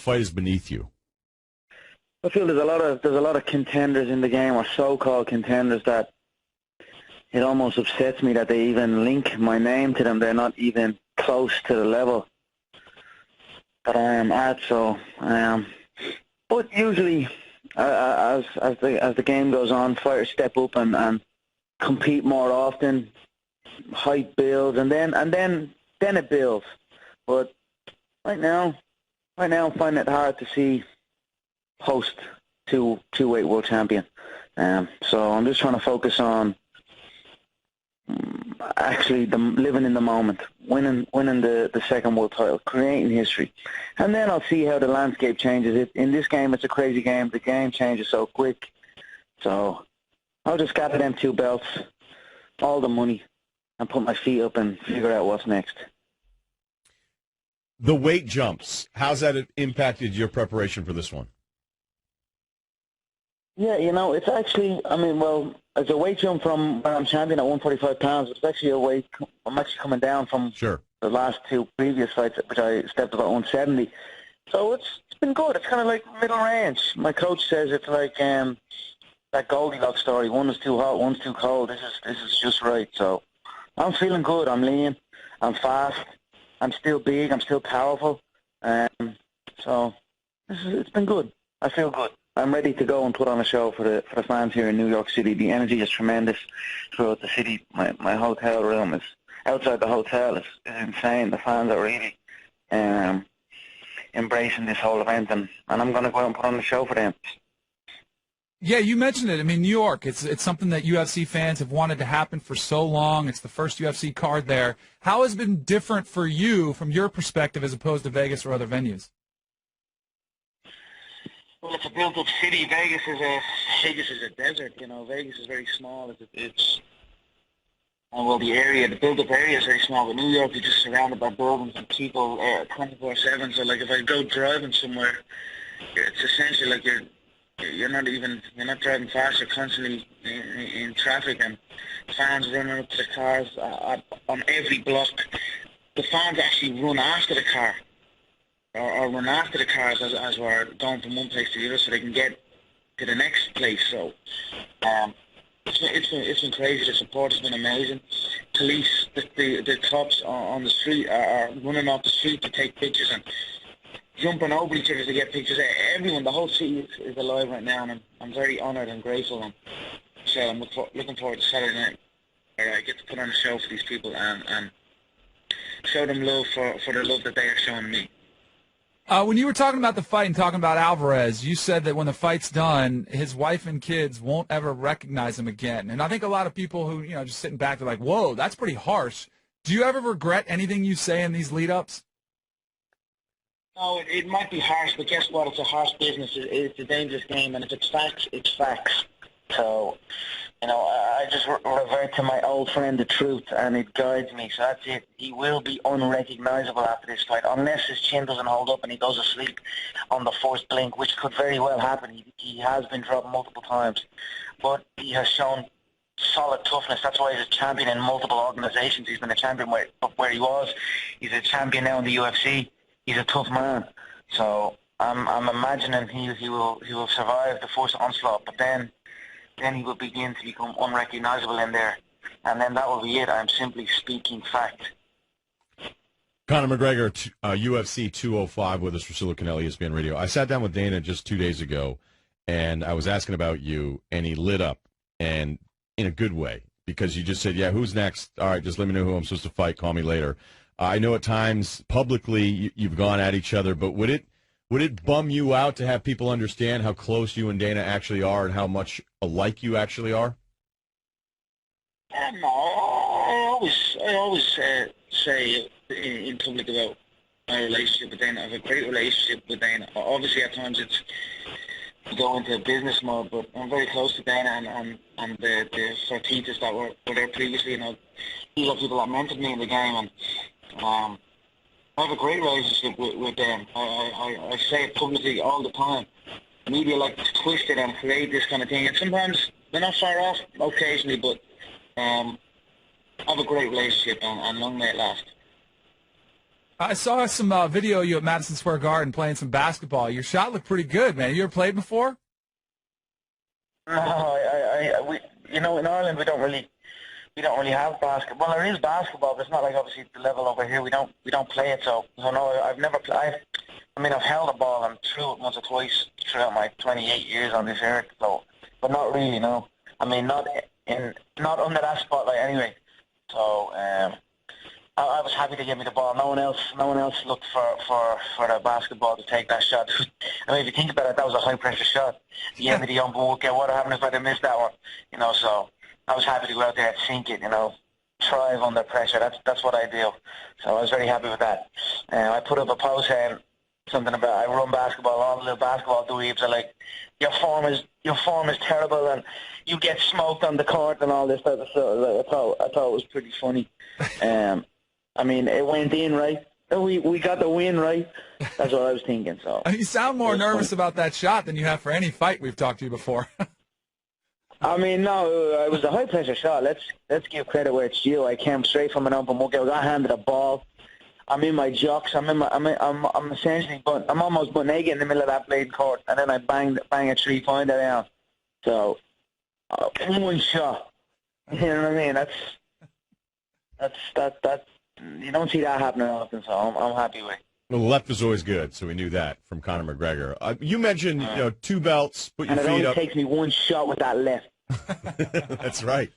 fight is beneath you? I feel there's a lot of contenders in the game, or so-called contenders, that it almost upsets me that they even link my name to them. They're not even close to the level that I am at. So, but usually, as the game goes on, fighters step up and compete more often. Height builds, and then it builds. But right now I'm finding it hard to see post two-weight world champion. So I'm just trying to focus on actually living in the moment, winning the second world title, creating history, and then I'll see how the landscape changes. In this game, it's a crazy game. The game changes so quick. So I'll just gather them 2 belts, all the money, and put my feet up and figure out what's next. The weight jumps, how's that impacted your preparation for this one? Yeah, it's actually, it's a weight jump from when I'm champion at 145 pounds. It's actually a weight, I'm actually coming down from the last 2 previous fights, which I stepped up at 170. So it's been good. It's kind of like middle range. My coach says it's like that Goldilocks story. One is too hot, one's too cold. This is just right. So I'm feeling good. I'm lean. I'm fast. I'm still big. I'm still powerful. So it's been good. I feel good. I'm ready to go and put on a show for the fans here in New York City. The energy is tremendous throughout the city. My hotel room is outside the hotel is insane. The fans are really embracing this whole event, and I'm going to go out and put on a show for them. Yeah, you mentioned it. I mean, New York, it's something that UFC fans have wanted to happen for so long. It's the first UFC card there. How has it been different for you from your perspective as opposed to Vegas or other venues? Well, it's a built-up city. Vegas is a desert. Vegas is very small. The built-up area is very small. But New York, you're just surrounded by buildings and people 24/7. So, like, if I go driving somewhere, it's essentially like you're not driving fast. You're constantly in traffic, and fans running up to the cars on every block. The fans actually run after the car. Or run after the cars as we're going from one place to the other, so they can get to the next place. So it's been crazy. The support has been amazing. Police, the cops on the street are running off the street to take pictures and jumping over each other to get pictures. Everyone, the whole city is alive right now, and I'm very honoured and grateful. And so I'm looking forward to Saturday night, where I get to put on a show for these people and show them love for the love that they are showing me. When you were talking about the fight and talking about Alvarez, you said that when the fight's done, his wife and kids won't ever recognize him again. And I think a lot of people who, just sitting back, they're like, whoa, that's pretty harsh. Do you ever regret anything you say in these lead-ups? No, it might be harsh, but guess what? It's a harsh business. It's a dangerous game, and if it's facts, it's facts. So, I just revert to my old friend, the truth, and it guides me. So that's it. He will be unrecognizable after this fight, unless his chin doesn't hold up and he goes asleep on the first blink, which could very well happen. He has been dropped multiple times, but he has shown solid toughness. That's why he's a champion in multiple organizations. He's been a champion where he was. He's a champion now in the UFC. He's a tough man. So I'm imagining he will survive the first onslaught, but then he will begin to become unrecognizable in there. And then that will be it. I'm simply speaking fact. Conor McGregor, UFC 205 with us for Silicon Valley ESPN Radio. I sat down with Dana just 2 days ago, and I was asking about you, and he lit up, and in a good way, because you just said, yeah, who's next? All right, just let me know who I'm supposed to fight. Call me later. I know at times publicly you've gone at each other, but would it bum you out to have people understand how close you and Dana actually are and how much alike you actually are? No, I always say in public about my relationship with Dana. I have a great relationship with Dana. Obviously, at times we go into business mode, but I'm very close to Dana and the Fertitas that were there previously. These are people that mentored me in the game, and I have a great relationship with them. I say it publicly all the time. Media like to twist it and create this kind of thing, and sometimes they're not far off occasionally, but I have a great relationship, and long may it last. I saw some video of you at Madison Square Garden playing some basketball. Your shot looked pretty good, man. You ever played before? No, we, in Ireland we don't really have basketball. Well, there is basketball, but it's not like obviously the level over here. We don't play it, so no, I've never played. I mean, I've held a ball and threw it once or twice throughout my 28 years on this earth, so, but not really, no. I mean, not under that spotlight anyway. So, I was happy to give me the ball. No one else looked for the basketball to take that shot. I mean, if you think about it, that was a high pressure shot. You gave me the young ball. Okay, what happened if I'd have missed that one? So I was happy to go out there and sink it. Thrive under pressure. That's what I do. So I was very happy with that. I put up a post saying something about I run basketball. All the little basketball dweebs are like, your form is terrible, and you get smoked on the court and all this type of stuff. I thought it was pretty funny. I mean, it went in, right? We got the win, right? That's what I was thinking. So you sound more nervous about that shot than you have for any fight we've talked to you before. I mean, no, it was a high pressure shot. Let's give credit where it's due. I came straight from an open muck. I got handed a ball. I'm in my jocks. I'm essentially, I'm almost butt naked in the middle of that blade court, and then I bang a 3-pointer down. So one shot. You know what I mean? That's you don't see that happening often, so I'm happy with it. Well, the left is always good, so we knew that from Conor McGregor. You mentioned, 2 belts, put your feet up. And it only takes me one shot with that left. That's right.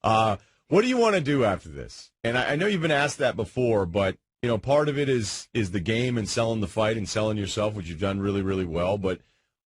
What do you want to do after this? And I know you've been asked that before, but part of it is the game and selling the fight and selling yourself, which you've done really, really well. But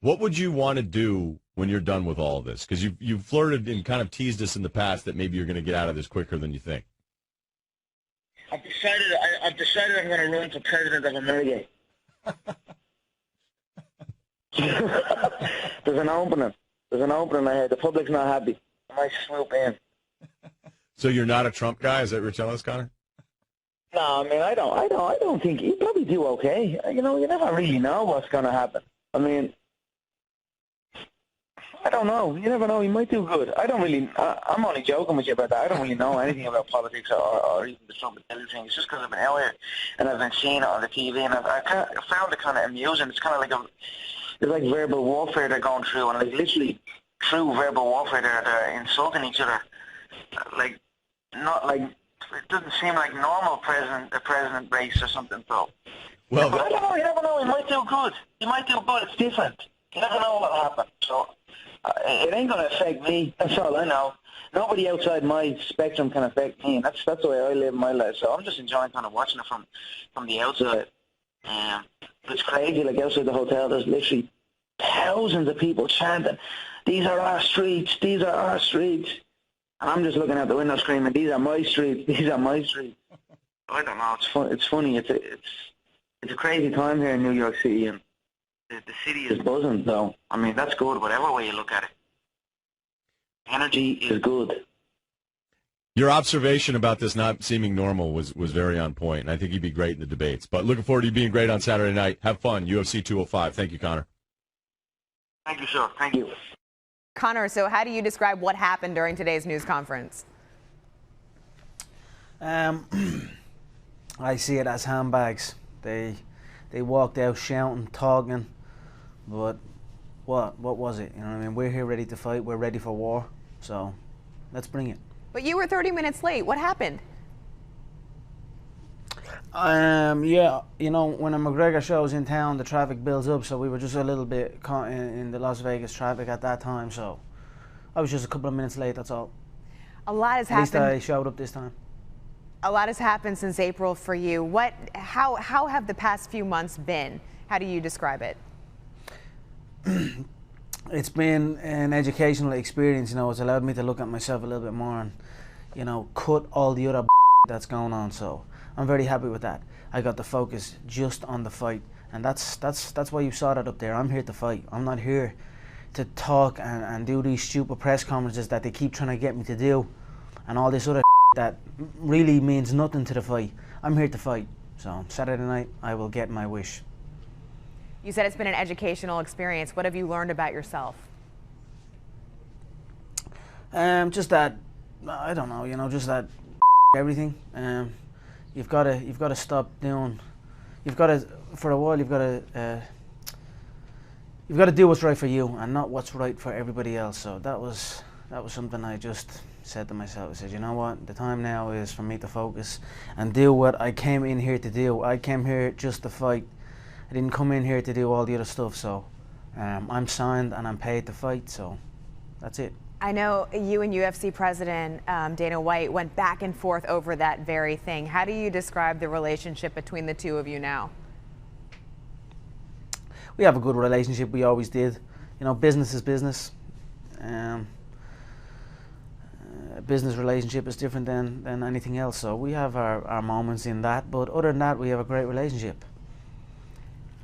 what would you want to do when you're done with all of this? Because you've flirted and kind of teased us in the past that maybe you're going to get out of this quicker than you think. I've decided I'm going to run for president of America. There's an opening. I heard. The public's not happy. I might swoop in. So you're not a Trump guy? Is that what you're telling us, Conor? No, I mean, I don't think he'd probably do okay. You never really know what's going to happen. I mean, I don't know. You never know. He might do good. I don't really. I'm only joking with you about that. I don't really know anything about politics or even the Trump and thing. It's just because I've been out here and I've been seeing it on the TV, and I found it kind of amusing. It's kind of like it's like verbal warfare they're going through, and like literally through verbal warfare they're insulting each other. Like not like it doesn't seem like normal president race or something. So. Well, but I don't know. You never know. He might do good. It's different. You never know what'll happen. So. It ain't going to affect me. That's all I know. Nobody outside my spectrum can affect me, and that's the way I live my life. So I'm just enjoying kind of watching it from the outside. It's crazy. Like outside the hotel, there's literally thousands of people chanting, "These are our streets. These are our streets." And I'm just looking out the window screaming, "These are my streets. These are my streets." I don't know. It's fun. It's funny. It's a crazy time here in New York City, and the city is buzzing, so, I mean, that's good, whatever way you look at it. Energy is good. Your observation about this not seeming normal was very on point, and I think you'd be great in the debates. But looking forward to you being great on Saturday night. Have fun, UFC 205. Thank you, Conor. Thank you, sir. Thank you. Conor, so how do you describe what happened during today's news conference? I see it as handbags. They walked out shouting, talking. But what was it? You know what I mean? We're here ready to fight. We're ready for war. So let's bring it. But you were 30 minutes late. What happened? Yeah, when a McGregor show's in town, the traffic builds up. So we were just a little bit caught in the Las Vegas traffic at that time. So I was just a couple of minutes late. That's all. A lot has happened. At least I showed up this time. A lot has happened since April for you. How have the past few months been? How do you describe it? It's been an educational experience. It's allowed me to look at myself a little bit more and, cut all the other that's going on. So I'm very happy with that. I got the focus just on the fight, and that's why you saw that up there. I'm here to fight. I'm not here to talk and do these stupid press conferences that they keep trying to get me to do, and all this other that really means nothing to the fight. I'm here to fight. So Saturday night, I will get my wish. You said it's been an educational experience. What have you learned about yourself? Just that, I don't know, just that everything. You've got to stop doing you've got to, for a while, you've got to do what's right for you and not what's right for everybody else. So that was something I just said to myself. I said, you know what, the time now is for me to focus and do what I came in here to do. I came here just to fight. I didn't come in here to do all the other stuff. So I'm signed and I'm paid to fight. So that's it. I know you and UFC President Dana White went back and forth over that very thing. How do you describe the relationship between the two of you now? We have a good relationship. We always did. You know, business is business. Business relationship is different than anything else. So we have our moments in that. But other than that, we have a great relationship.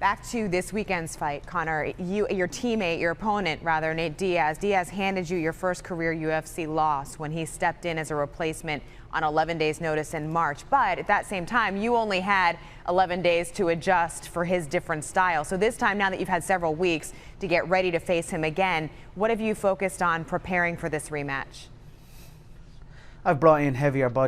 Back to this weekend's fight, Conor. Your teammate, your opponent, rather, Nate Diaz. Diaz handed you your first career UFC loss when he stepped in as a replacement on 11 days' notice in March. But at that same time, you only had 11 days to adjust for his different style. So this time, now that you've had several weeks to get ready to face him again, what have you focused on preparing for this rematch? I've brought in heavier body